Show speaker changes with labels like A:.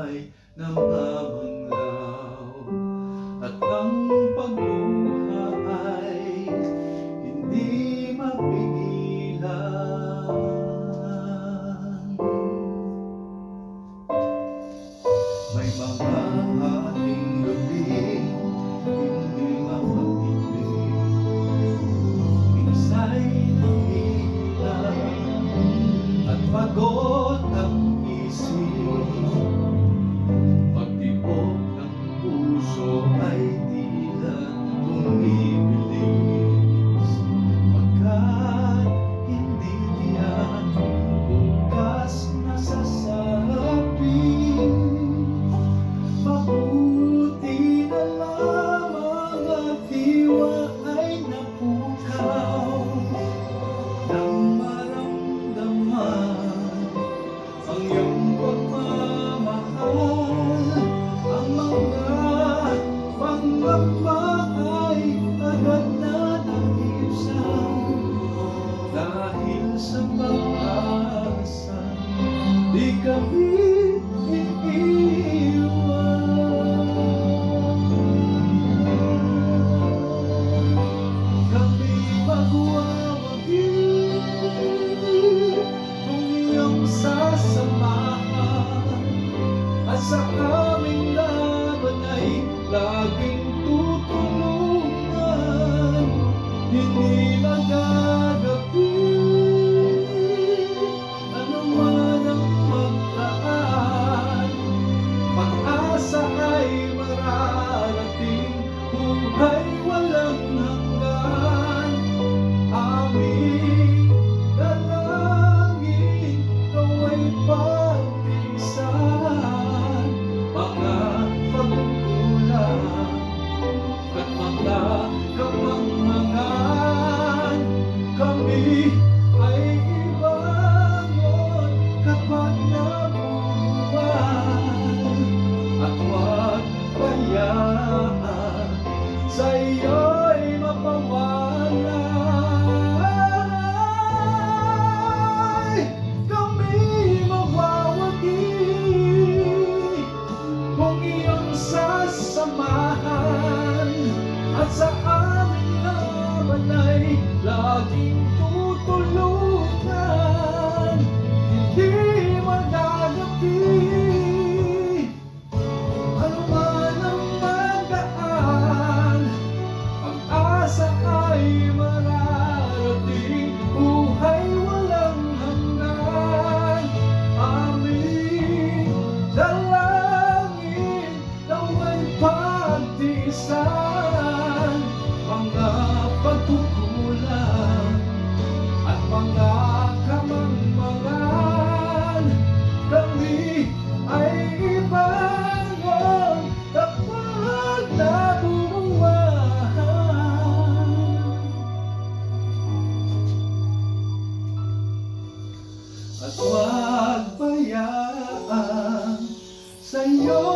A: ay namamanglaw, at ang pagluha ay hindi mapigilan. May mga hating gabing hindi makapigil, minsa'y nanghihina at pagod ang isip. Pagtibok ng puso ay tila bumibilis, pagkat hindi tiyak bukas nasasabi. Mabuti na lamang at diwa ay napukaw nang maramdaman ang iyong pagmamahal. Ang mga pangamba ay agad na naibsan, dahil sa pag-asa di kami sasamahan, at sa aming laban ay laging tutulungan. Hindi magagabi ano man ang magdaan, pag-asa ay mararating, buhay walang hanggan. Aming dalangin nawa'y pagtiisan mga pagkukulang at mga kamangmangan. Kami ay ibangon kapag nabubuhay, at huwag hayaan sa iyo'y mapawalay. Kami mawawagi kung iyong sasamahan, at sa aming laban ay laging tutulungan. Hindi magagabi ano man ang magdaan, pag-asa ay mararating, buhay walang hanggan. Aming dalangin nawa'y pagtiisan mga pagkukulang at mga kamangmangan. Kami ay ibangon kapag nabubuhay, at huwag bayaan sa iyo